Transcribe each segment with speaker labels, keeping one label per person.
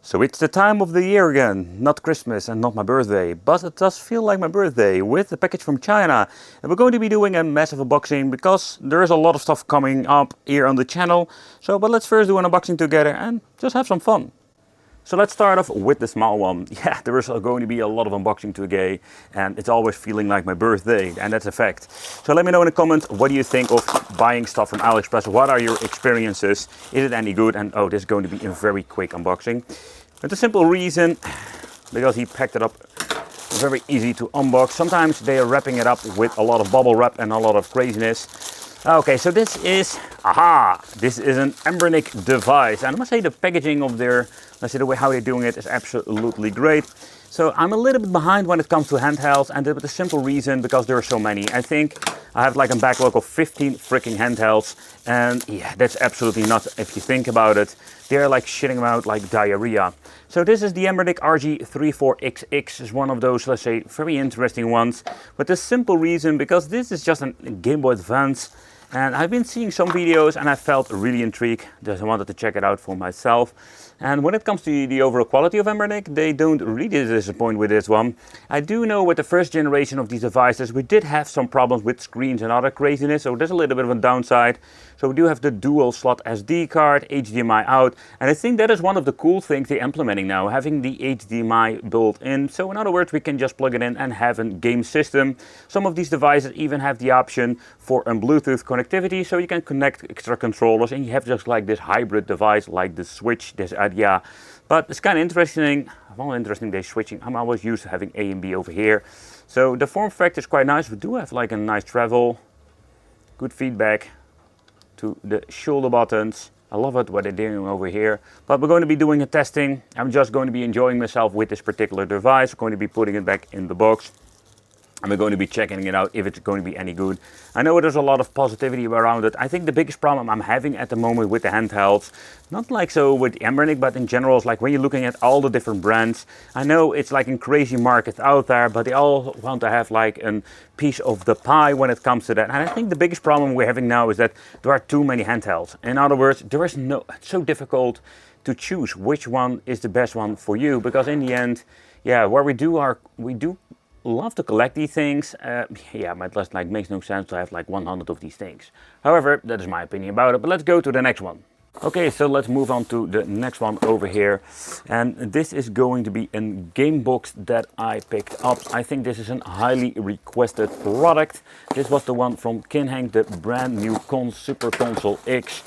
Speaker 1: So it's the time of the year again, not Christmas and not my birthday, but it does feel like my birthday with a package from China. And we're going to be doing a massive unboxing because there is a lot of stuff coming up here on the channel. But let's first do an unboxing together and just have some fun. So let's start off with the small one. Yeah, there is going to be a lot of unboxing today and it's always feeling like my birthday, and that's a fact. So let me know in the comments, what do you think of buying stuff from AliExpress? What are your experiences? Is it any good? And oh, this is going to be a very quick unboxing. With the simple reason, because he packed it up very easy to unbox. Sometimes they are wrapping it up with a lot of bubble wrap and a lot of craziness. Okay, so this is, this is an Emberic device. And I must say the packaging of their, the way how they're doing it is absolutely great. So I'm a little bit behind when it comes to handhelds, and with the simple reason because there are so many. I think I have like a backlog of 15 freaking handhelds, and yeah, that's absolutely not, if you think about it, they're like shitting them out like diarrhea. So this is the Emberic RG34XX, is one of those, let's say, very interesting ones. But the simple reason, because this is just a Game Boy Advance, and I've been seeing some videos and I felt really intrigued. Just wanted to check it out for myself. And when it comes to the overall quality of Emberic, they don't really disappoint with this one. I do know with the first generation of these devices, we did have some problems with screens and other craziness, so there's a little bit of a downside. So we do have the dual slot SD card, HDMI out, and I think that is one of the cool things they're implementing now, having the HDMI built in. So in other words, we can just plug it in and have a game system. Some of these devices even have the option for a Bluetooth connectivity, so you can connect extra controllers and you have just like this hybrid device like the Switch, this idea. But it's kind of interesting. Well, interesting they're switching. I'm always used to having A and B over here. So the form factor is quite nice. We do have like a nice travel, good feedback to the shoulder buttons. I love it what they're doing over here. But we're going to be doing a testing. I'm just going to be enjoying myself with this particular device. We're going to be putting it back in the box. And we're going to be checking it out if it's going to be any good. I know there's a lot of positivity around it. I think the biggest problem I'm having at the moment with the handhelds, not like so with Emberic, but in general, is like when you're looking at all the different brands. I know it's like a crazy market out there, but they all want to have like a piece of the pie when it comes to that. And I think the biggest problem we're having now is that there are too many handhelds. In other words, there is it's so difficult to choose which one is the best one for you, because in the end, yeah, where we do love to collect these things. Yeah, but it just like makes no sense to have like 100 of these things. However, that is my opinion about it, but let's go to the next one. Okay, so let's move on to the next one over here. And this is going to be a game box that I picked up. I think this is a highly requested product. This was the one from Kinhank, the brand new Super Console X.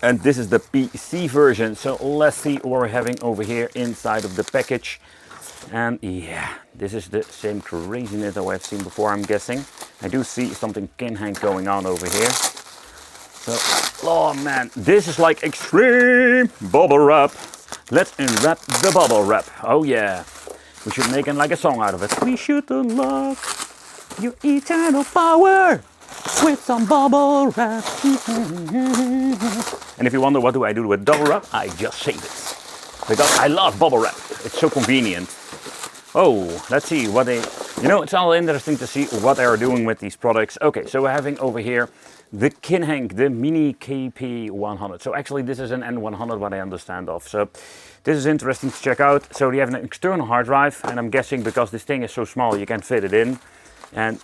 Speaker 1: And this is the PC version. So let's see what we're having over here inside of the package. And yeah, this is the same craziness that I've seen before, I'm guessing. I do see something Kinhank going on over here. So, oh man, this is like extreme bubble wrap. Let's unwrap the bubble wrap. Oh yeah, we should make like a song out of it. We should unlock your eternal power with some bubble wrap. And if you wonder what do I do with bubble wrap, I just save it. Because I love bubble wrap. It's so convenient. Oh, let's see what they, it's all interesting to see what they are doing with these products. Okay, so we're having over here the Kinhank, the Mini KP100. So actually this is an N100 what I understand of. So this is interesting to check out. So they have an external hard drive, and I'm guessing because this thing is so small you can fit it in. And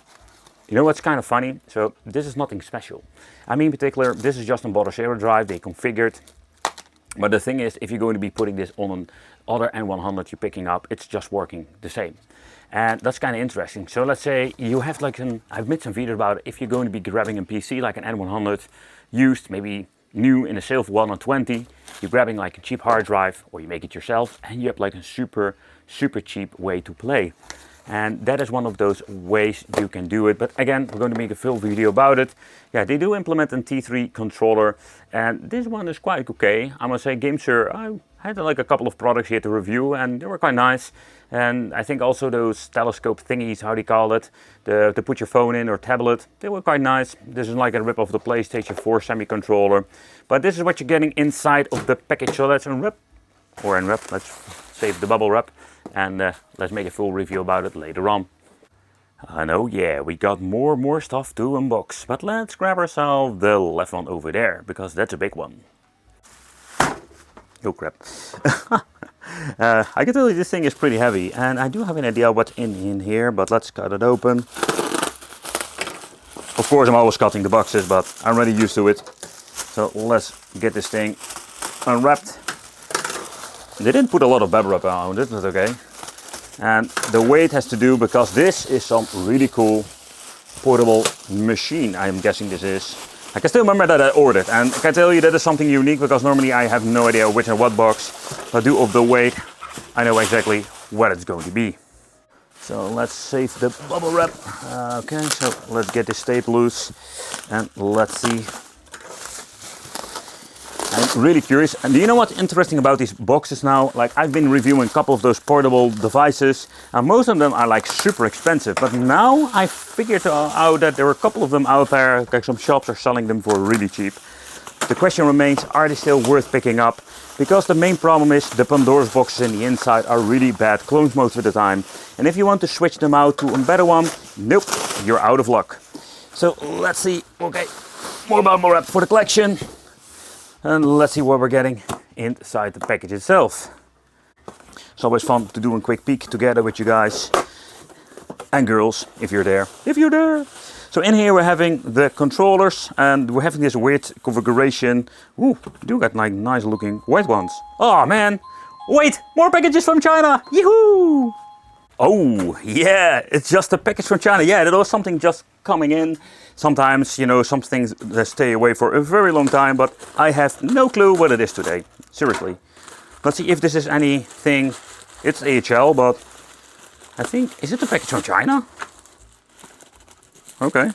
Speaker 1: you know what's kind of funny? So this is nothing special. I mean in particular, this is just a Pulsar drive they configured. But the thing is, if you're going to be putting this on an other N100 you're picking up, it's just working the same. And that's kind of interesting. So let's say you have like I've made some videos about it. If you're going to be grabbing a PC like an N100 used, maybe new in a sale for 120, you're grabbing like a cheap hard drive or you make it yourself and you have like a super cheap way to play. And that is one of those ways you can do it. But again, we're going to make a full video about it. Yeah, they do implement a T3 controller. And this one is quite okay. I must say, GameSir, I had like a couple of products here to review and they were quite nice. And I think also those telescope thingies, how do you call it? To put your phone in or tablet, they were quite nice. This is like a rip of the PlayStation 4 semi-controller. But this is what you're getting inside of the package. So let's unwrap, let's save the bubble wrap. And let's make a full review about it later on. I know, yeah, we got more stuff to unbox, but let's grab ourselves the left one over there, because that's a big one. Oh crap. I can tell you this thing is pretty heavy, and I do have an idea what's in here, but let's cut it open. Of course, I'm always cutting the boxes, but I'm already used to it. So let's get this thing unwrapped. They didn't put a lot of bubble wrap on it, that's okay. And the weight has to do because this is some really cool portable machine, I'm guessing this is. I can still remember that I ordered, and I can tell you that is something unique because normally I have no idea which and what box, but due of the weight, I know exactly what it's going to be. So let's save the bubble wrap. Okay, so let's get this tape loose and let's see. I'm really curious. And do you know what's interesting about these boxes now? Like, I've been reviewing a couple of those portable devices, and most of them are like super expensive. But now I figured out that there are a couple of them out there, like some shops are selling them for really cheap. The question remains, are they still worth picking up? Because the main problem is the Pandora's boxes in the inside are really bad clones most of the time. And if you want to switch them out to a better one, nope, you're out of luck. So let's see, okay, more bubble wrap for the collection. And let's see what we're getting inside the package itself. It's always fun to do a quick peek together with you guys and girls, if you're there. If you're there! So in here we're having the controllers, and we're having this weird configuration. Ooh, do got like nice looking white ones. Oh man! Wait! More packages from China! Yahoo! Oh yeah, it's just a package from China. Yeah, there was something just coming in. Sometimes, you know, some things they stay away for a very long time, but I have no clue what it is today. Seriously. Let's see if this is anything. It's AHL, but I think, is it a package from China? Okay.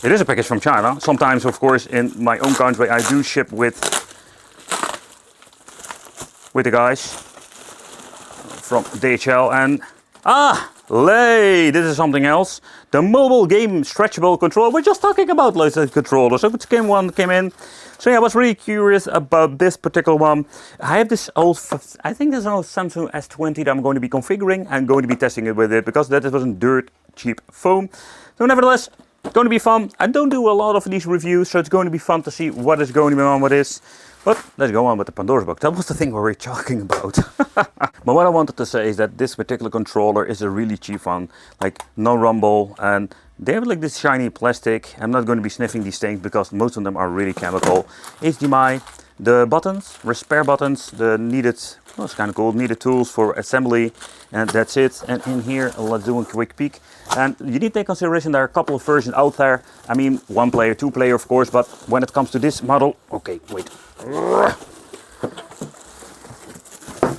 Speaker 1: It is a package from China. Sometimes, of course, in my own country, I do ship with the guys from DHL, and this is something else. The mobile game stretchable controller. We're just talking about loads of controllers. So it's one came in. So yeah, I was really curious about this particular one. I have this old, I think there's an old Samsung S20 that I'm going to be configuring and going to be testing it with it, because that wasn't dirt cheap foam. So nevertheless, it's going to be fun. I don't do a lot of these reviews, so it's going to be fun to see what is going to be on with this. But let's go on with the Pandora's box. That was the thing we were talking about. But what I wanted to say is that this particular controller is a really cheap one. Like, no rumble, and they have like this shiny plastic. I'm not going to be sniffing these things because most of them are really chemical. HDMI, the buttons, spare buttons, the needed, well, it's kind of cool, needed tools for assembly, and that's it. And in here, let's do a quick peek. And you need to take consideration there are a couple of versions out there. I mean, 1 player, 2 player, of course, but when it comes to this model, okay, wait.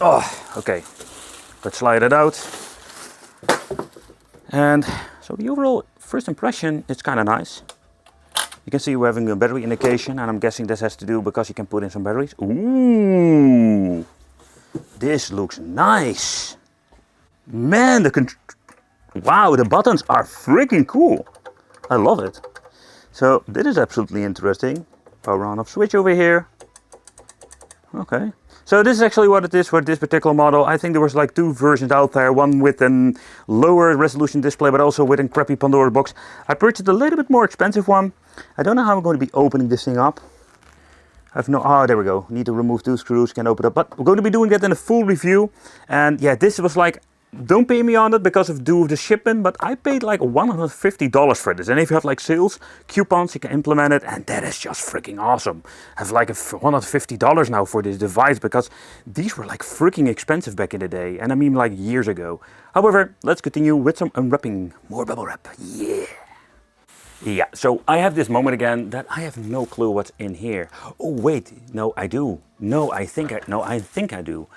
Speaker 1: Oh, okay, let's slide it out. And so the overall first impression, it's kind of nice. You can see we're having a battery indication, and I'm guessing this has to do because you can put in some batteries. Ooh, this looks nice. Man, wow, the buttons are freaking cool. I love it. So this is absolutely interesting. Power on off switch over here. Okay. So this is actually what it is for this particular model. I think there was like 2 versions out there, one with a lower resolution display, but also with a crappy Pandora box. I purchased a little bit more expensive one. I don't know how I'm going to be opening this thing up. I have no, there we go. Need to remove 2 screws, can open it up. But we're going to be doing that in a full review. And yeah, this was like, don't pay me on it because of due of the shipment, but I paid like $150 for this. And if you have like sales coupons, you can implement it, and that is just freaking awesome. I have like $150 now for this device because these were like freaking expensive back in the day, and I mean like years ago. However, let's continue with some unwrapping. More bubble wrap. Yeah. Yeah, so I have this moment again that I have no clue what's in here. Oh wait, no I do. No, I think I do.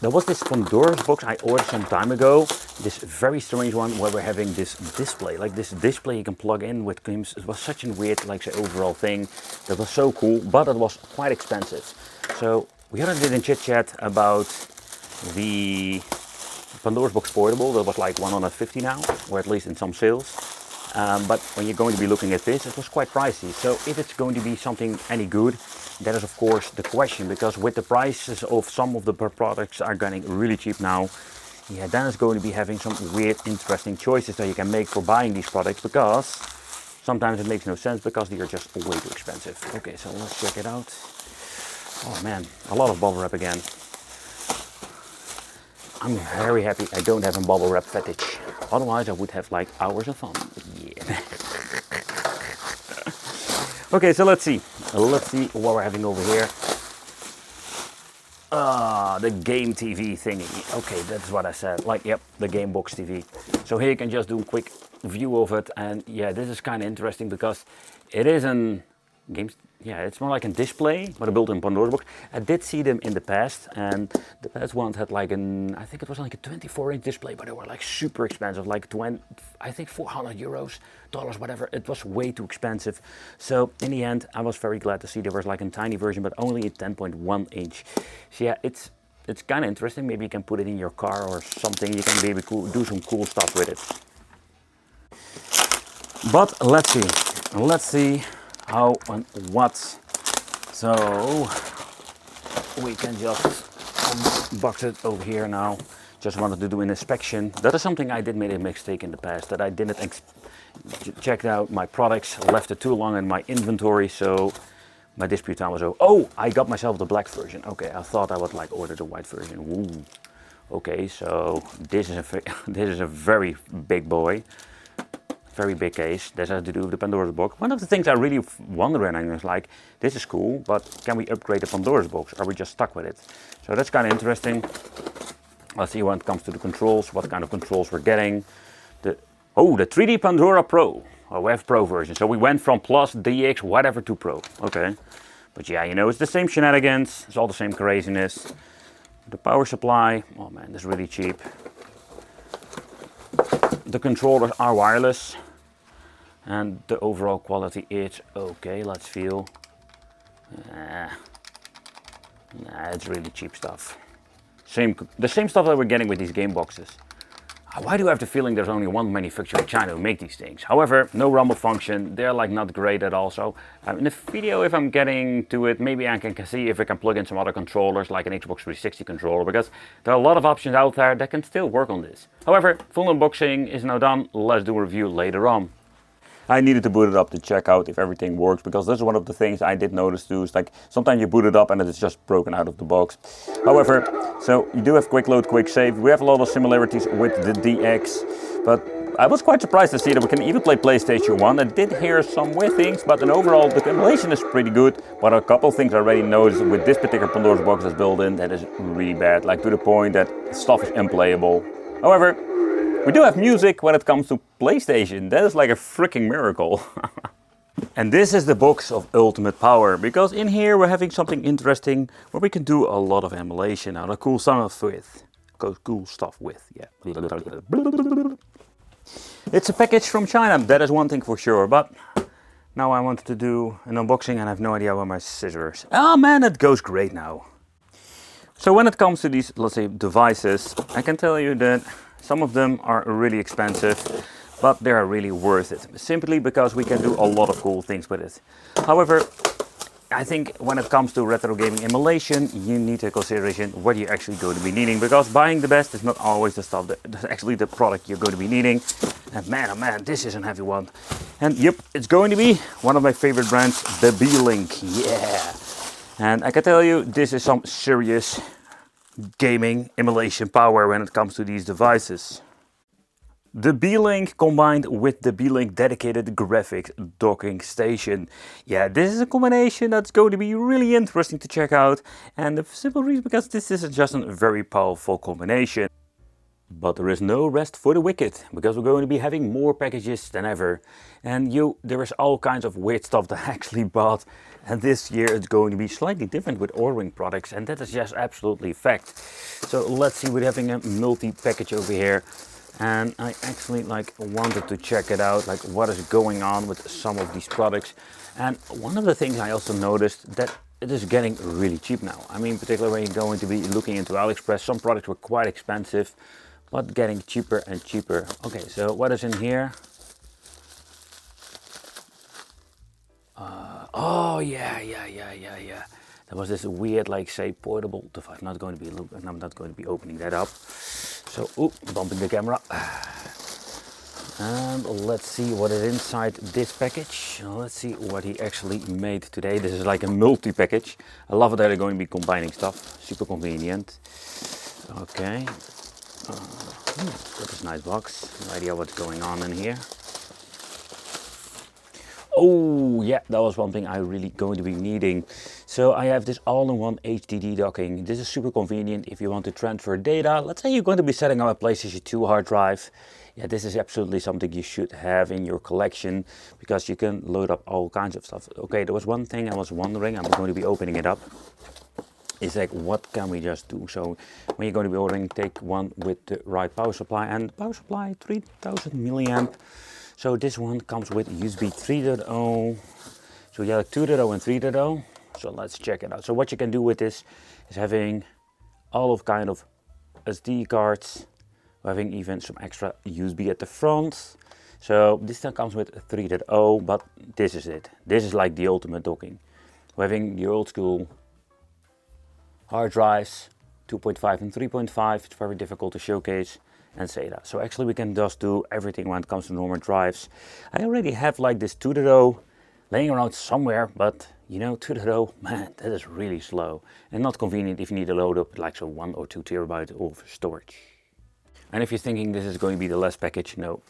Speaker 1: There was this Pandora's box I ordered some time ago. This very strange one where we're having this display. Like this display you can plug in with games. It was such a weird, like, say, overall thing. That was so cool, but it was quite expensive. So we already did a chit chat about the Pandora's Box Portable. That was like $150 now, or at least in some sales. But when you're going to be looking at this, it was quite pricey. So if it's going to be something any good, that is of course the question, because with the prices of some of the products are getting really cheap now, yeah, then it's going to be having some weird, interesting choices that you can make for buying these products, because sometimes it makes no sense because they are just way too expensive. Okay, so let's check it out. Oh man, a lot of bubble wrap again. I'm very happy I don't have a bubble wrap fetish. Otherwise I would have like hours of fun. Yeah. Okay, so let's see. Let's see what we're having over here. The game TV thingy. Okay, that's what I said. Like, yep, the game box TV. So here you can just do a quick view of it. And yeah, this is kind of interesting because it is an games. Yeah, it's more like a display, but a built-in Pandora box. I did see them in the past, and the past ones had like an, I think it was like a 24-inch display, but they were like super expensive, like 20, I think 400 euros, dollars, whatever. It was way too expensive. So in the end, I was very glad to see there was like a tiny version, but only a 10.1 inch. So yeah, it's kind of interesting. Maybe you can put it in your car or something. You can maybe do some cool stuff with it. But let's see how and what. So we can just unbox it over here now. Just wanted to do an inspection. That is something I did make a mistake in the past, that I didn't check out my products, left it too long in my inventory, so my dispute time was over. Oh, I got myself the black version. Okay, I thought I would like order the white version. Ooh. Okay, so this is a very big boy. Very big case. This has to do with the Pandora's box. One of the things I really wondering is like, this is cool, but can we upgrade the Pandora's box? Are we just stuck with it? So that's kind of interesting. Let's see when it comes to the controls, what kind of controls we're getting. The 3D Pandora Pro. Oh, we have Pro version. So we went from Plus, DX, whatever to Pro. Okay. But yeah, you know, it's the same shenanigans. It's all the same craziness. The power supply. Oh man, this is really cheap. The controllers are wireless. And the overall quality is okay. Let's feel. Nah, it's really cheap stuff. The same stuff that we're getting with these game boxes. Why do I have the feeling there's only one manufacturer in China who make these things? However, no rumble function. They're like not great at all. So in the video, if I'm getting to it, maybe I can see if I can plug in some other controllers like an Xbox 360 controller, because there are a lot of options out there that can still work on this. However, full unboxing is now done. Let's do a review later on. I needed to boot it up to check out if everything works, because this is one of the things I did notice too, is like sometimes you boot it up and it's just broken out of the box. However, so you do have quick load, quick save. We have a lot of similarities with the DX, but I was quite surprised to see that we can even play PlayStation 1. I did hear some weird things, but in overall the emulation is pretty good. But a couple of things I already noticed with this particular Pandora's box that's built in, that is really bad, like to the point that stuff is unplayable. However, we do have music when it comes to PlayStation. That is like a freaking miracle. And this is the box of ultimate power, because in here we're having something interesting where we can do a lot of emulation and a cool stuff with. Yeah. It's a package from China, that is one thing for sure, but now I wanted to do an unboxing and I have no idea where my scissors. Oh man, it goes great now. So when it comes to these, let's say, devices, I can tell you that some of them are really expensive, but they are really worth it, simply because we can do a lot of cool things with it. However, I think when it comes to retro gaming emulation, you need to consideration what you're actually going to be needing, because buying the best is not always the stuff that's actually the product you're going to be needing. And man, oh man, this is a heavy one. And yep, it's going to be one of my favorite brands, the Beelink. Yeah. And I can tell you, this is some serious gaming emulation power when it comes to these devices. The Beelink combined with the Beelink dedicated graphics docking station. Yeah, this is a combination that's going to be really interesting to check out, and the simple reason because this is just a very powerful combination. But there is no rest for the wicked, because we're going to be having more packages than ever. And there is all kinds of weird stuff that I actually bought. And this year it's going to be slightly different with ordering products, and that is just absolutely fact. So let's see, we're having a multi-package over here. And I actually wanted to check it out, like what is going on with some of these products. And one of the things I also noticed, that it is getting really cheap now. I mean, particularly when you're going to be looking into AliExpress, some products were quite expensive, but getting cheaper and cheaper. Okay, so what is in here? Oh yeah. There was this weird, say, portable device. I'm not going to be opening that up. So, bumping the camera. And let's see what is inside this package. Let's see what he actually made today. This is like a multi-package. I love it that they're going to be combining stuff. Super convenient. Okay. Got this nice box. No idea what's going on in here. Oh yeah, that was one thing I really going to be needing. So I have this all-in-one HDD docking. This is super convenient if you want to transfer data. Let's say you're going to be setting up a PlayStation 2 hard drive. Yeah, this is absolutely something you should have in your collection because you can load up all kinds of stuff. Okay, there was one thing I was wondering. I'm going to be opening it up. It's like, what can we just do? So when you're going to be ordering, take one with the right power supply, and power supply 3000 milliamp. So this one comes with USB 3.0. So you have 2.0 and 3.0. So let's check it out. So what you can do with this is having all of kind of SD cards, having even some extra USB at the front. So this still comes with 3.0, but this is it. This is like the ultimate docking. We're having the old school hard drives, 2.5 and 3.5. It's very difficult to showcase and SATA. So actually we can just do everything when it comes to normal drives. I already have like this 2.0 laying around somewhere, but you know, 2.0, man, that is really slow and not convenient if you need to load up like so 1 or 2 terabytes of storage. And if you're thinking this is going to be the last package, no,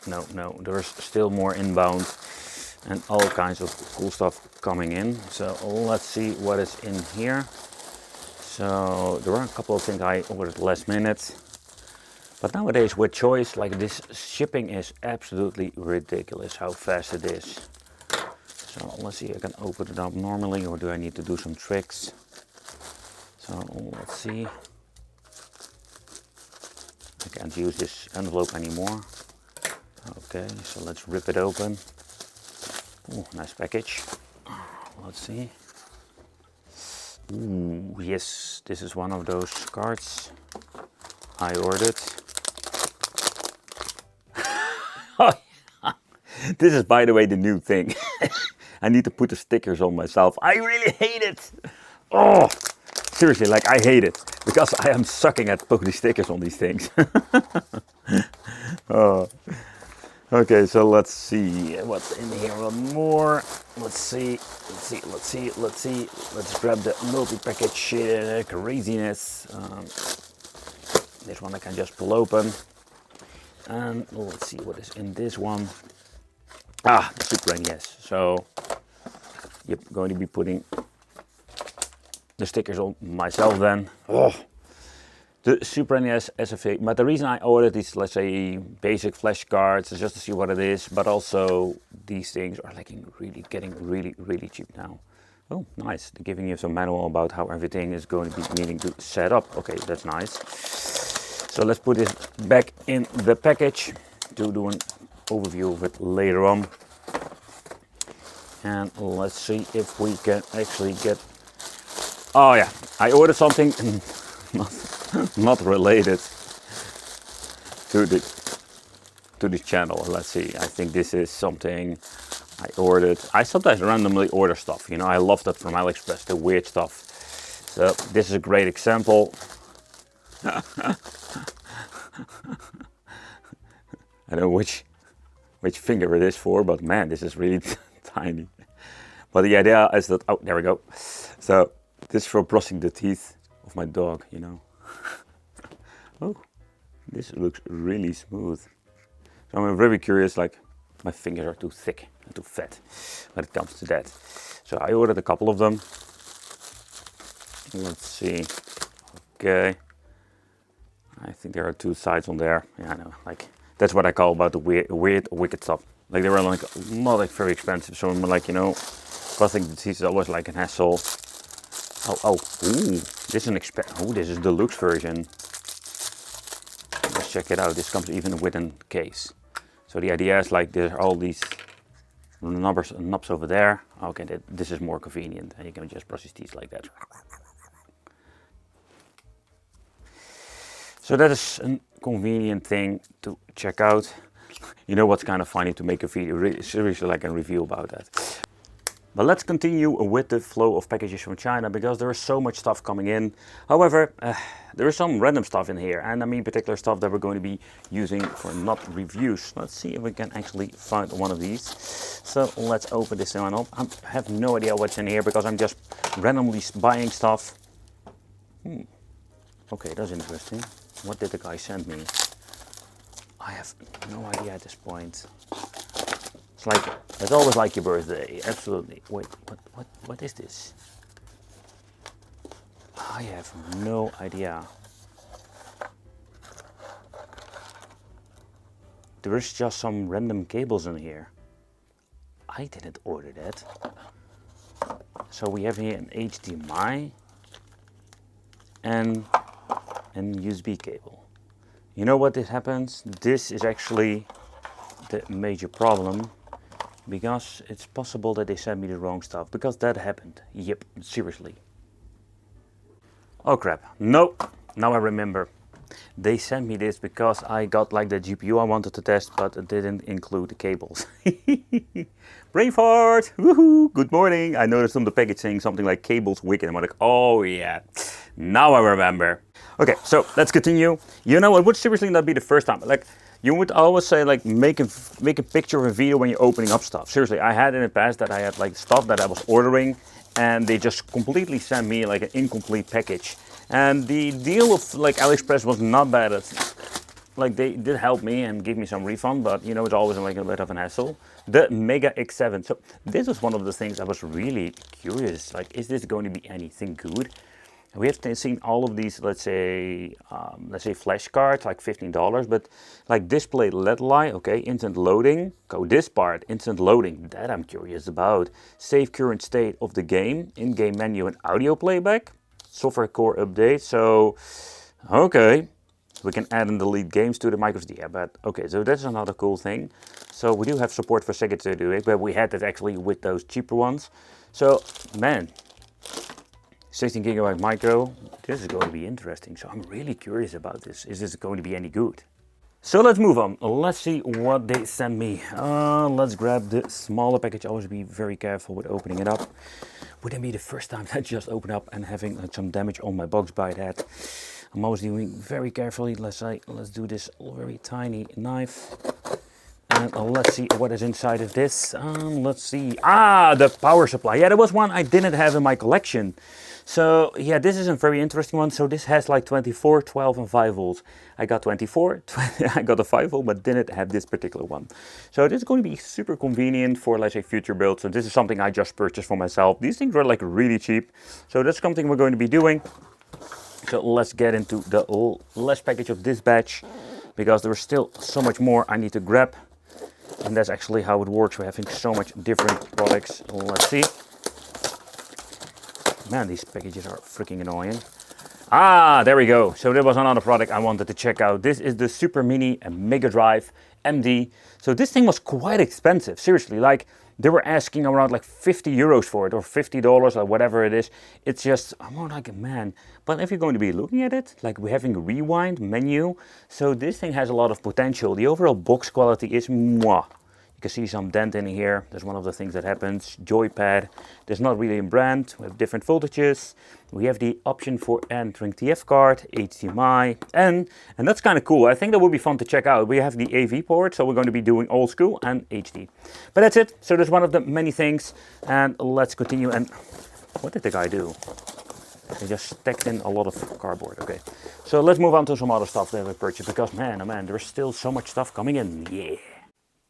Speaker 1: there's still more inbound and all kinds of cool stuff coming in. So let's see what is in here. So there are a couple of things I ordered last minute. But nowadays with choice, like this shipping is absolutely ridiculous how fast it is. So let's see, I can open it up normally, or do I need to do some tricks? So let's see. I can't use this envelope anymore. Okay, so let's rip it open. Oh, nice package. Let's see. Ooh, yes, this is one of those cards I ordered. Oh, yeah. This is, by the way, the new thing. I need to put the stickers on myself. I really hate it. Oh, seriously, like I hate it because I am sucking at putting stickers on these things. Oh. Okay, so let's see what's in here. One more. Let's see. Let's grab the multi-package craziness. This one I can just pull open. And let's see what is in this one. Ah, the Super NES. So, yep, going to be putting the stickers on myself then. Oh, the Super NES SFA. But the reason I ordered these, let's say, basic flash cards is just to see what it is. But also, these things are like getting really cheap now. Oh, nice. They're giving you some manual about how everything is going to be needing to set up. Okay, that's nice. So let's put this back in the package to do an overview of it later on. And let's see if we can actually get... Oh yeah, I ordered something not related to this channel. Let's see, I think this is something I ordered. I sometimes randomly order stuff, you know, I love that from AliExpress, the weird stuff. So this is a great example. I don't know which finger it is for, but man, this is really tiny. But the idea is that, oh, there we go. So this is for brushing the teeth of my dog, you know. Oh, this looks really smooth. So I'm very curious, like my fingers are too thick and too fat when it comes to that. So I ordered a couple of them. Let's see. Okay. I think there are 2 sides on there. Yeah, I know. Like that's what I call about the weird, wicked stuff. Like they were like not like very expensive. So I'm like, you know, brushing the teeth is always like an hassle. Ooh, this is an this is the deluxe version. Let's check it out. This comes even with a case. So the idea is like there's all these knobs over there. Okay, this is more convenient, and you can just brush his teeth like that. So that is a convenient thing to check out. You know what's kind of funny, to make a video, seriously like a review about that. But let's continue with the flow of packages from China, because there is so much stuff coming in. However, there is some random stuff in here, and I mean particular stuff that we're going to be using for not reviews. Let's see if we can actually find one of these. So let's open this one up. I have no idea what's in here because I'm just randomly buying stuff. Okay, that's interesting. What did the guy send me? I have no idea at this point. It's like, it's always like your birthday, absolutely. Wait, what is this? I have no idea. There is just some random cables in here. I didn't order that. So we have here an HDMI and an USB cable. You know what this happens? This is actually the major problem, because it's possible that they sent me the wrong stuff, because that happened. Yep, seriously. Oh crap, no, now I remember. They sent me this because I got like the GPU I wanted to test, but it didn't include the cables. Brain fart! Woohoo! Good morning! I noticed on the packaging something like cables wicked. I'm like, oh yeah, now I remember. Okay, so let's continue. You know, it would seriously not be the first time. Like, you would always say like make a picture of a video when you're opening up stuff. Seriously, I had in the past that I had like stuff that I was ordering and they just completely sent me like an incomplete package. And the deal of like AliExpress was not bad. Like they did help me and give me some refund, but you know, it's always like a bit of an hassle. The Mega X7. So this was one of the things I was really curious. Like, is this going to be anything good? We have seen all of these, let's say flash cards, like $15, but like display LED light, okay, instant loading. Go this part, instant loading, that I'm curious about. Save current state of the game, in-game menu and audio playback. Software core update, so, okay. We can add and delete games to the microSD, yeah, but okay, so that's another cool thing. So we do have support for Sega to do it, but we had that actually with those cheaper ones. So, man. 16GB micro, this is going to be interesting, so I'm really curious about this. Is this going to be any good? So let's move on. Let's see what they sent me. Let's grab the smaller package. Always be very careful with opening it up. Wouldn't be the first time I just open up and having some damage on my box by that. I'm always doing very carefully. Let's do this very tiny knife. And let's see what is inside of this. Let's see. The power supply. Yeah, there was one I didn't have in my collection. So yeah, this is a very interesting one. So this has like 24, 12 and 5 volts. I got 24, I got a 5 volt, but didn't have this particular one. So this is going to be super convenient for, let's say, future builds. So this is something I just purchased for myself. These things were like really cheap. So that's something we're going to be doing. So let's get into the last package of this batch, because there is still so much more I need to grab. And that's actually how it works. We're having so much different products. Let's see. Man, these packages are freaking annoying. There we go. So there was another product I wanted to check out. This is the Super Mini Mega Drive MD. So this thing was quite expensive. Seriously, like they were asking around like 50 euros for it, or $50 or whatever it is. It's just, I'm more like, man. But if you're going to be looking at it, like we're having a rewind menu. So this thing has a lot of potential. The overall box quality is mwah. You can see some dent in here. That's one of the things that happens. Joypad. There's not really a brand. We have different voltages. We have the option for entering TF card, HDMI, and that's kind of cool. I think that would be fun to check out. We have the AV port, so we're going to be doing old school and HD. But that's it. So that's one of the many things. And let's continue. And what did the guy do? They just stacked in a lot of cardboard. Okay. So let's move on to some other stuff that we purchased, because man, oh man, there's still so much stuff coming in. Yeah.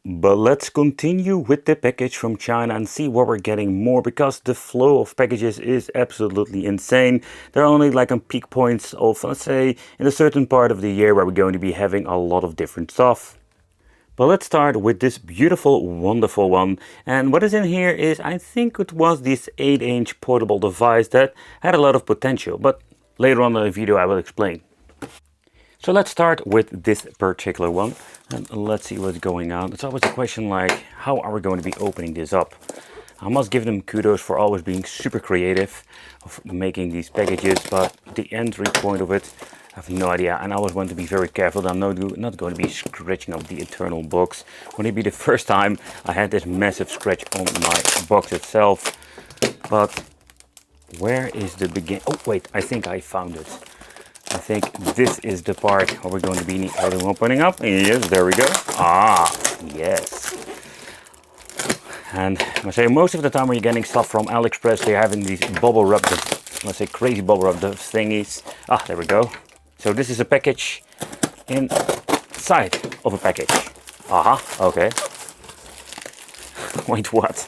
Speaker 1: But let's continue with the package from China and see what we're getting more, because the flow of packages is absolutely insane. There are only like on peak points of, let's say, in a certain part of the year where we're going to be having a lot of different stuff. But let's start with this beautiful, wonderful one. And what is in here is, I think it was this 8-inch portable device that had a lot of potential. But later on in the video I will explain. So let's start with this particular one, and let's see what's going on. It's always a question like, how are we going to be opening this up? I must give them kudos for always being super creative of making these packages, but the entry point of it, I have no idea. And I always want to be very careful that I'm not going to be scratching up the internal box. Wouldn't it be the first time I had this massive scratch on my box itself? But where is the begin? Oh wait, I think I found it. I think this is the part where we're going to be opening up. Yes, there we go. Yes. And I say most of the time when you're getting stuff from AliExpress, they're having these bubble wrap, let's say crazy bubble wrap thingies. There we go. So this is a package inside of a package. Aha, okay. Wait, what?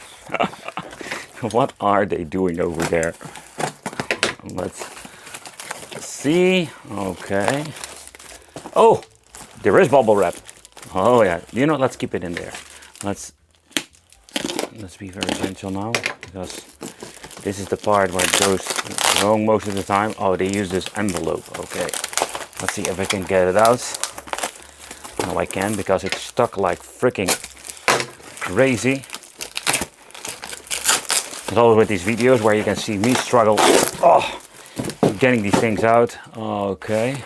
Speaker 1: What are they doing over there? Let's see. Okay. Oh, there is bubble wrap. Oh yeah. You know, let's keep it in there. Let's be very gentle now, because this is the part where it goes wrong most of the time. Oh, they use this envelope. Okay. Let's see if I can get it out. No, I can, because it's stuck like freaking crazy. As always with these videos where you can see me struggle getting these things out. Okay.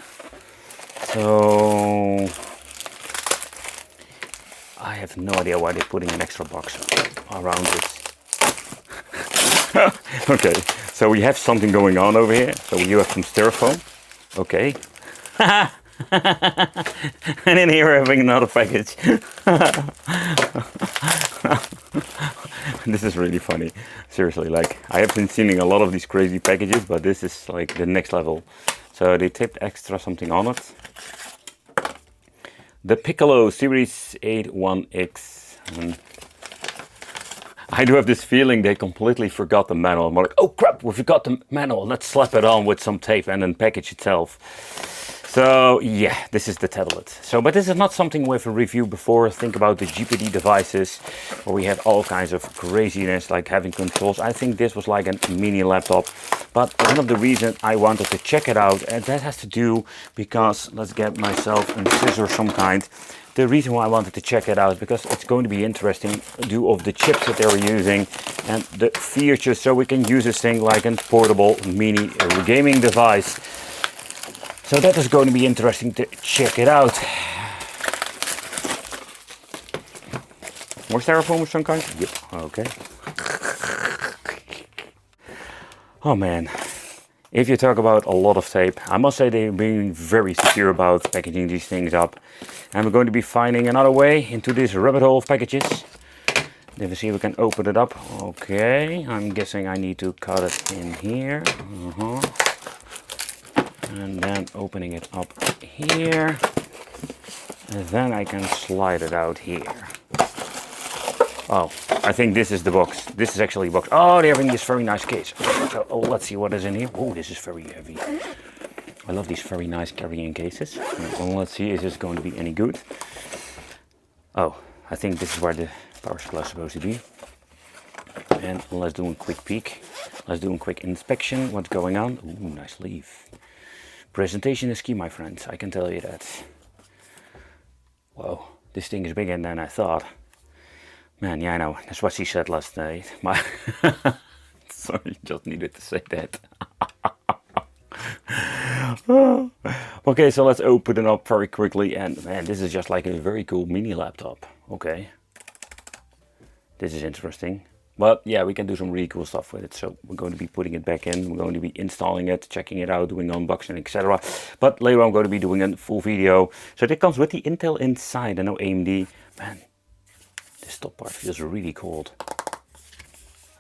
Speaker 1: So I have no idea why they're putting an extra box around this. Okay, so we have something going on over here. So you have some styrofoam. Okay. And in here we're having another package. This is really funny. Seriously, like, I have been seeing a lot of these crazy packages, but this is like the next level. So they taped extra something on it. The Piccolo Series 81X. I do have this feeling they completely forgot the manual. I'm like, oh crap, we forgot the manual. Let's slap it on with some tape and then package itself. So yeah, this is the tablet. So, but this is not something we've reviewed before. Think about the GPD devices, where we had all kinds of craziness, like having controls. I think this was like a mini laptop. But one of the reasons I wanted to check it out, and that has to do because, let's get myself a scissor of some kind. The reason why I wanted to check it out is because it's going to be interesting due of the chips that they were using and the features, so we can use this thing like a portable mini gaming device. So that is going to be interesting to check it out. More styrofoam of some kind? Yep, okay. Oh man. If you talk about a lot of tape, I must say they're being very secure about packaging these things up. And we're going to be finding another way into this rabbit hole of packages. Let me see if we can open it up. Okay, I'm guessing I need to cut it in here. And then opening it up here. And then I can slide it out here. Oh, I think this is the box. This is actually a box. Oh, they're having this very nice case. So, let's see what is in here. Oh, this is very heavy. I love these very nice carrying cases. Well, let's see, is this going to be any good? Oh, I think this is where the power supply is supposed to be. And let's do a quick peek. Let's do a quick inspection. What's going on? Ooh, nice leaf. Presentation is key, my friends. I can tell you that. Whoa, this thing is bigger than I thought. Man, yeah, I know. That's what she said last night. Sorry, just needed to say that. Okay, so let's open it up very quickly. And man, this is just like a very cool mini laptop. Okay. This is interesting. But yeah, we can do some really cool stuff with it. So we're going to be putting it back in. We're going to be installing it, checking it out, doing unboxing, etc. But later on, I'm going to be doing a full video. So that comes with the Intel inside and no AMD. Man, this top part feels really cold.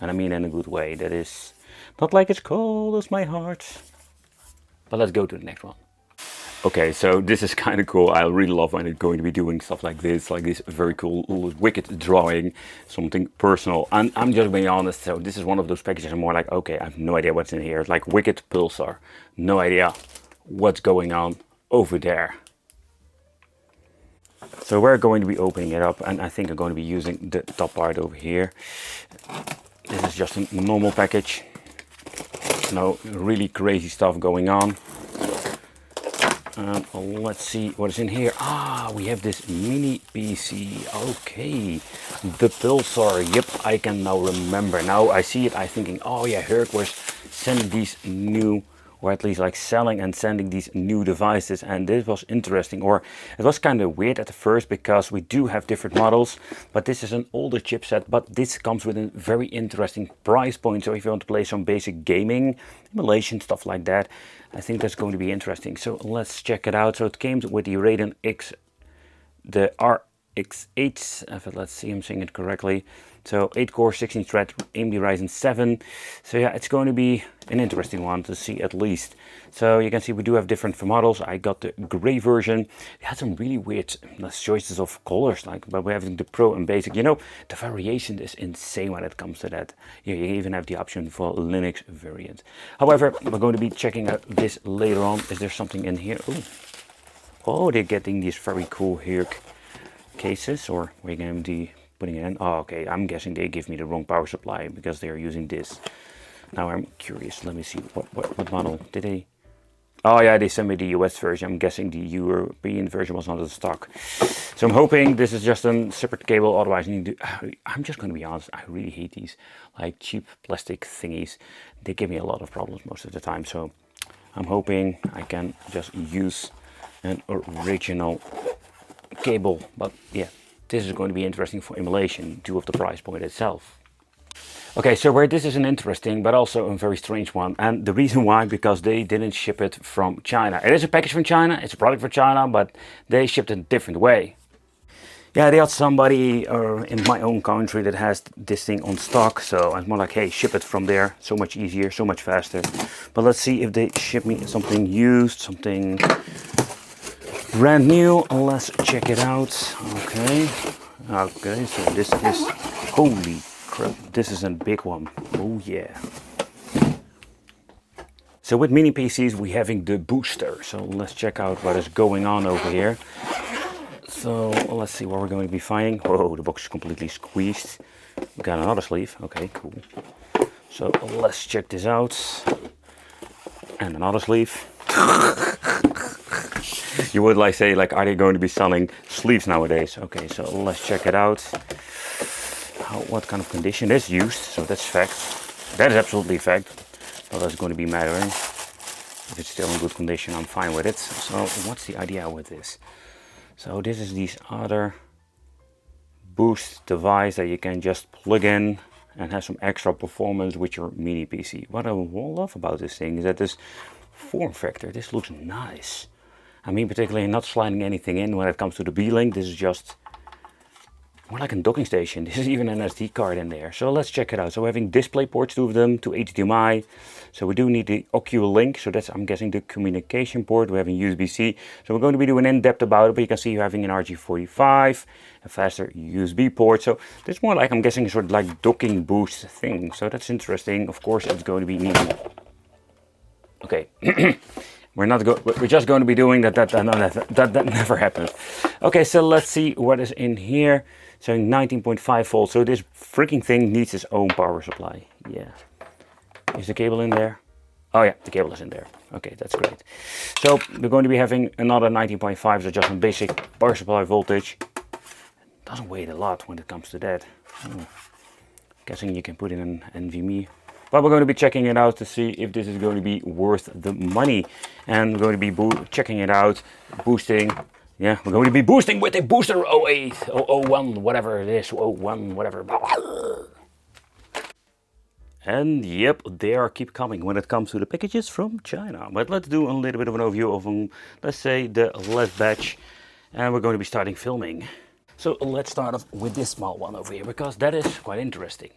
Speaker 1: And I mean in a good way. That is not like it's cold as my heart. But let's go to the next one. Okay, so this is kind of cool. I really love when it's going to be doing stuff like this very cool, wicked drawing, something personal. And I'm just being honest, so this is one of those packages I'm more like, okay, I have no idea what's in here. It's like wicked Pulsar. No idea what's going on over there. So we're going to be opening it up, and I think I'm going to be using the top part over here. This is just a normal package. No really crazy stuff going on. Let's see what is in here. Ah, we have this mini PC. Okay, the Pulsar. Yep, I can now remember. Now I see it, I'm thinking, oh yeah, Herk was sending these new, or at least like selling and sending these new devices, and this was interesting. Or it was kind of weird at the first because we do have different models, but this is an older chipset, but this comes with a very interesting price point. So if you want to play some basic gaming, emulation, stuff like that, I think that's going to be interesting. So let's check it out. So it came with the Radeon X, the RX8, let's see, I'm saying it correctly. So 8 core, 16 thread, AMD Ryzen 7. So yeah, it's going to be an interesting one to see at least. So you can see we do have different models. I got the gray version. It had some really weird choices of colors, like, but we're having the Pro and Basic. You know, the variation is insane when it comes to that. You even have the option for Linux variant. However, we're going to be checking out this later on. Is there something in here? Ooh. Oh, they're getting these very cool Herk cases, or we're going to be putting it in. Oh, okay, I'm guessing they give me the wrong power supply because they're using this. Now I'm curious. Let me see what model did they? Oh yeah, they sent me the US version. I'm guessing the European version was not in stock. So I'm hoping this is just a separate cable. Otherwise, I'm just going to be honest. I really hate these like cheap plastic thingies. They give me a lot of problems most of the time. So I'm hoping I can just use an original cable. But yeah, this is going to be interesting for emulation due of the price point itself. Okay, so where this is an interesting but also a very strange one, and the reason why, because they didn't ship it from China. It is a package from China, it's a product from China, but they shipped it a different way. Yeah, they had somebody in my own country that has this thing on stock, so I'm more like, hey, ship it from there, so much easier, so much faster. But let's see if they ship me something used, something brand new. Let's check it out. Okay, so this is, holy crap, this is a big one. Oh yeah. So with mini PCs we're having the booster. So let's check out what is going on over here. So let's see what we're going to be finding. Whoa, the box is completely squeezed. We got another sleeve. Okay, cool. So let's check this out. And another sleeve. You would like say, like, are they going to be selling sleeves nowadays? Okay, so let's check it out. What kind of condition is used, so that's fact. That is absolutely fact. But that's going to be mattering. If it's still in good condition, I'm fine with it. So what's the idea with this? So this is this other boost device that you can just plug in and have some extra performance with your mini PC. What I love about this thing is that this form factor, this looks nice. I mean, particularly not sliding anything in when it comes to the Beelink. This is just more like a docking station. This is even an SD card in there. So let's check it out. So we're having display ports, 2 of them, to HDMI. So we do need the Oculink. So that's, I'm guessing, the communication port. We're having USB-C. So we're going to be doing in-depth about it. But you can see you're having an RJ45, a faster USB port. So this is more like, I'm guessing, a sort of like docking boost thing. So that's interesting. Of course, it's going to be needed. Okay. We're just going to be doing that. That never happens. Okay, so let's see what is in here. So 19.5 volts. So this freaking thing needs its own power supply. Yeah. Is the cable in there? Oh yeah, the cable is in there. Okay, that's great. So we're going to be having another 19.5, so just a basic power supply voltage. It doesn't weigh a lot when it comes to that. Guessing you can put in an NVMe. But we're going to be checking it out to see if this is going to be worth the money. And we're going to be checking it out, boosting. Yeah, we're going to be boosting with a booster 08, 01, whatever it is, 01, whatever. And yep, they keep coming when it comes to the packages from China. But let's do a little bit of an overview of, let's say, the last batch. And we're going to be starting filming. So let's start off with this small one over here, because that is quite interesting.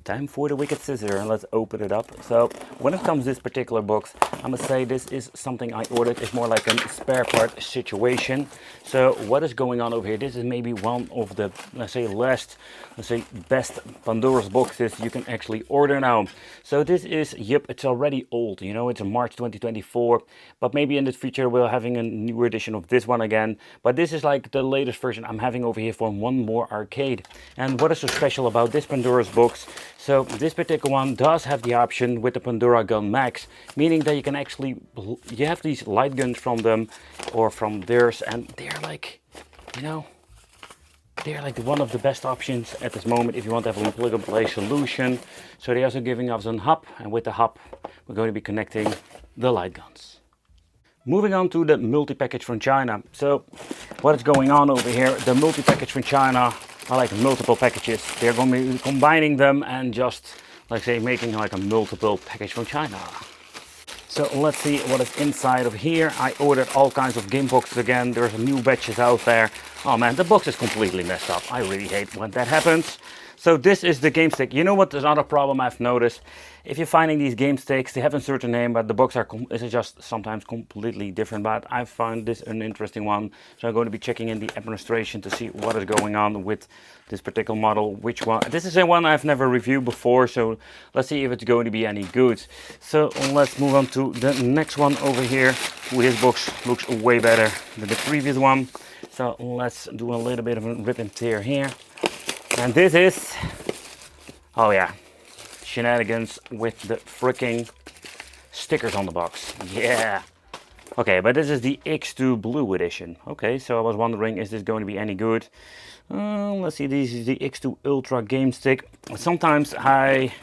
Speaker 1: Time for the wicked scissor, and let's open it up. So when it comes to this particular box, I must say this is something I ordered. It's more like a spare part situation. So what is going on over here? This is maybe one of the, let's say best Pandora's boxes you can actually order now. So this is, yep, it's already old, you know, it's in March 2024, but maybe in the future we're having a new edition of this one again. But this is like the latest version I'm having over here from One More Arcade. And what is so special about this Pandora's box? So this particular one does have the option with the Pandora Gun Max, meaning that you can actually, you have these light guns from them or from theirs, and they're like, you know, they're like one of the best options at this moment if you want to have a plug and play solution. So they're also giving us a hub, and with the hub we're going to be connecting the light guns. Moving on to the multi-package from China. So what is going on over here? The multi-package from China are like multiple packages. They're going to be combining them and just, like say, making like a multiple package from China. So let's see what is inside of here. I ordered all kinds of game boxes again. There's new batches out there. Oh man, the box is completely messed up. I really hate when that happens. So this is the game stick. You know what? There's another problem I've noticed. If you're finding these game sticks, they have a certain name, but the box is just sometimes completely different. But I found this an interesting one, so I'm going to be checking in the administration to see what is going on with this particular model. Which one? This is a one I've never reviewed before, so let's see if it's going to be any good. So let's move on to the next one over here. Ooh, this box looks way better than the previous one. So let's do a little bit of a rip and tear here. And this is, oh yeah, shenanigans with the freaking stickers on the box. Yeah. Okay, but this is the X2 Blue Edition. Okay, so I was wondering, is this going to be any good? Let's see, this is the X2 Ultra Game Stick. Sometimes I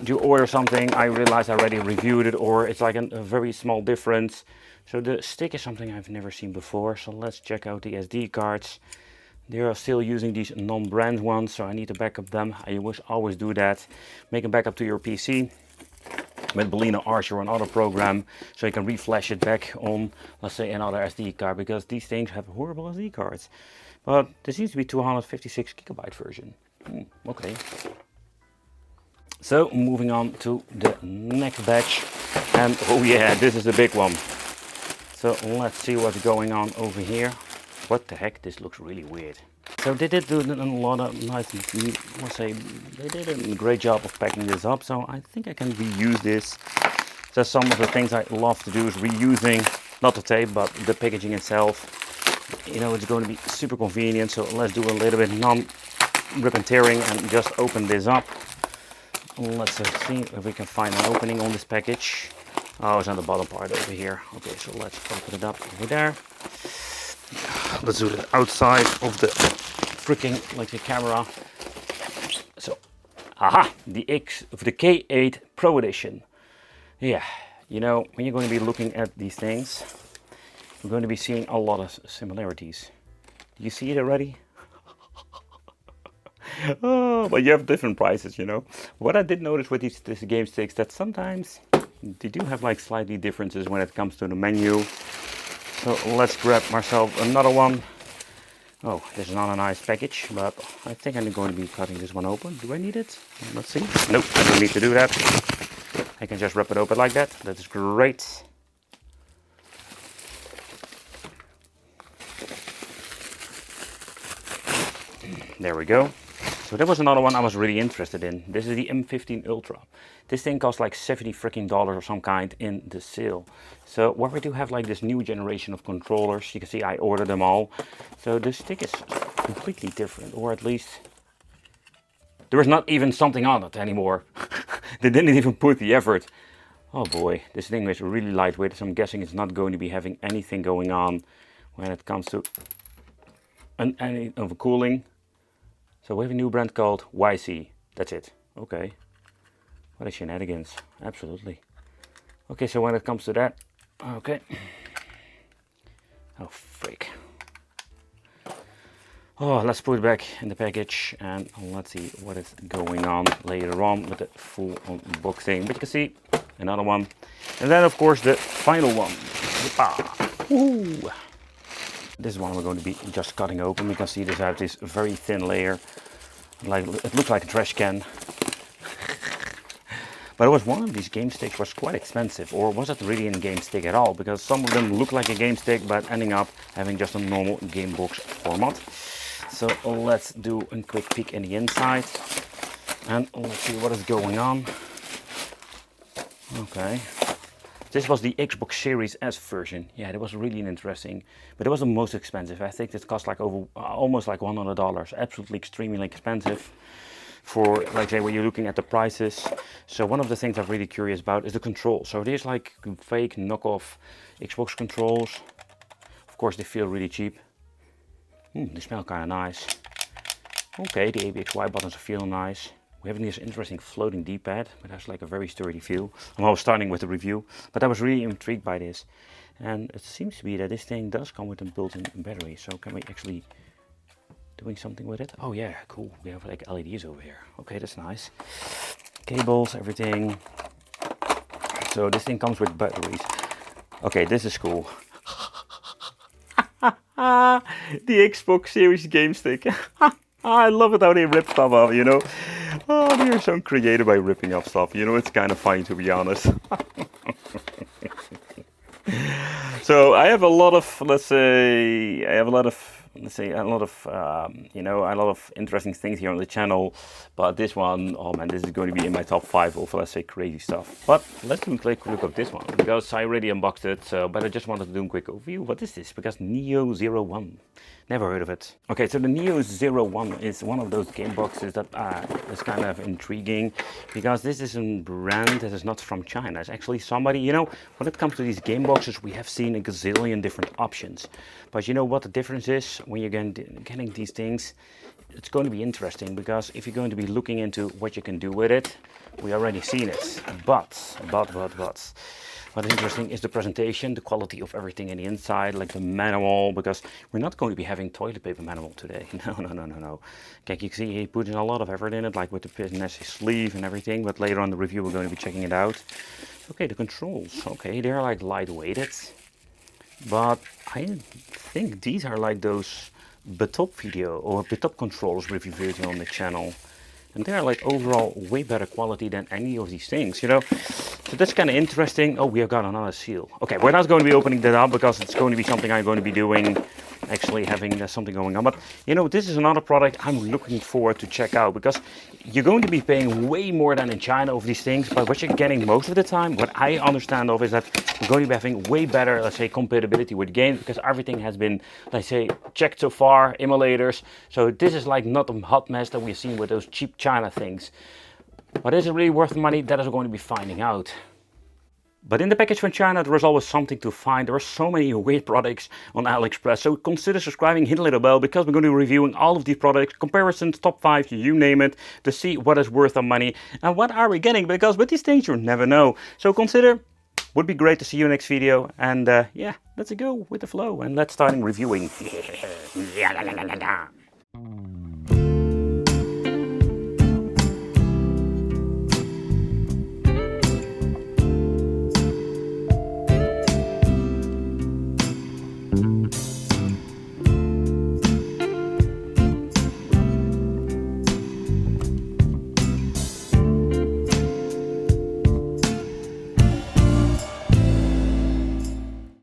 Speaker 1: do order something, I realize I already reviewed it, or it's like a very small difference. So the stick is something I've never seen before. So let's check out the SD cards. They are still using these non-brand ones, so I need to back up them. I always do that. Make a backup to your PC with Beelink Archer or another program, so you can reflash it back on, let's say, another SD card, because these things have horrible SD cards. But there seems to be 256 gigabyte version. Okay. So moving on to the next batch, and oh yeah, this is a big one. So let's see what's going on over here. What the heck, this looks really weird. So they did do a lot of nice, let's say, they did a great job of packing this up, so I think I can reuse this. So some of the things I love to do is reusing, not the tape, but the packaging itself. You know, it's going to be super convenient, so let's do a little bit non-rip and tearing and just open this up. Let's see if we can find an opening on this package. Oh, it's on the bottom part over here. Okay, so let's open it up over there. Let's do it outside of the freaking, like, the camera. So, aha, the K8 Pro Edition. Yeah, you know, when you're going to be looking at these things, we're going to be seeing a lot of similarities. Do you see it already? Oh, but you have different prices, you know. What I did notice with these game sticks, that sometimes they do have like slightly differences when it comes to the menu. So let's grab myself another one. Oh, this is not a nice package, but I think I'm going to be cutting this one open. Do I need it? Let's see. Nope, I don't need to do that. I can just rip it open like that. That is great. There we go. So that was another one I was really interested in. This is the M15 Ultra. This thing costs like $70 freaking or some kind in the sale. So what we do have like this new generation of controllers. You can see I ordered them all. So the stick is completely different, or at least there is not even something on it anymore. They didn't even put the effort. Oh boy, this thing is really lightweight, so I'm guessing it's not going to be having anything going on when it comes to any of the cooling. So we have a new brand called YC. That's it. Okay. What a shenanigans. Absolutely. Okay, so when it comes to that, okay. Oh, freak. Oh, let's put it back in the package and let's see what is going on later on with the full unboxing. But you can see another one. And then, of course, the final one. Ooh. This is one we're going to be just cutting open. You can see this has this very thin layer. Like, it looks like a trash can. But it was one of these game sticks was quite expensive, or was it really a game stick at all? Because some of them look like a game stick, but ending up having just a normal game box format. So let's do a quick peek in the inside, and let's see what is going on. Okay. This was the Xbox Series S version. Yeah, that was really interesting, but it was the most expensive. I think it cost like almost like $100. Absolutely extremely expensive for, like, say, when you're looking at the prices. So one of the things I'm really curious about is the controls. So there's like fake knockoff Xbox controls. Of course, they feel really cheap. They smell kind of nice. Okay, the ABXY buttons are feeling nice. We have this interesting floating D-pad, but that's like a very sturdy feel. I'm always starting with the review, but I was really intrigued by this. And it seems to be that this thing does come with a built-in battery. So can we actually doing something with it? Oh yeah, cool. We have like LEDs over here. Okay, that's nice. Cables, everything. So this thing comes with batteries. Okay, this is cool. The Xbox Series game stick. I love it how they rip stuff off, you know. Oh, they're so creative by ripping off stuff. You know, it's kind of funny, to be honest. So I have a lot of, let's say, a lot of, you know, a lot of interesting things here on the channel. But this one, oh man, this is going to be in my top 5 of, let's say, crazy stuff. But let's do a quick look at this one, because I already unboxed it. So, but I just wanted to do a quick overview. What is this? Because Neo 01. Never heard of it. Okay, so the Neo 01 is one of those game boxes that is kind of intriguing, because this is a brand that is not from China. It's actually somebody, you know, when it comes to these game boxes, we have seen a gazillion different options. But you know what the difference is when you're getting these things? It's going to be interesting, because if you're going to be looking into what you can do with it, we already seen it. But. What is interesting is the presentation, the quality of everything in the inside, like the manual, because we're not going to be having toilet paper manual today. No. Okay, you can see he put in a lot of effort in it, like with the nice sleeve and everything, but later on in the review we're going to be checking it out. Okay, the controls, okay, they're like lightweighted, but I think these are like those Betop video or Betop controllers we've reviewed on the channel. And they are like overall way better quality than any of these things, you know. So that's kind of interesting. Oh, we have got another seal. Okay, we're not going to be opening that up, because it's going to be something I'm going to be doing, actually having something going on. But you know, this is another product I'm looking forward to check out, because you're going to be paying way more than in China of these things. But what you're getting most of the time, what I understand of, is that we're going to be having way better, let's say, compatibility with games, because everything has been, let's say, checked so far, emulators. So this is like not a hot mess that we've seen with those cheap China things. But is it really worth the money? That is going to be finding out. But in the package from China, there is always something to find. There are so many weird products on AliExpress. So consider subscribing, hit the little bell, because we're going to be reviewing all of these products, comparisons, top 5, you name it, to see what is worth the money and what are we getting. Because with these things, you never know. So consider, would be great to see you in the next video. And yeah, let's go with the flow and let's start reviewing.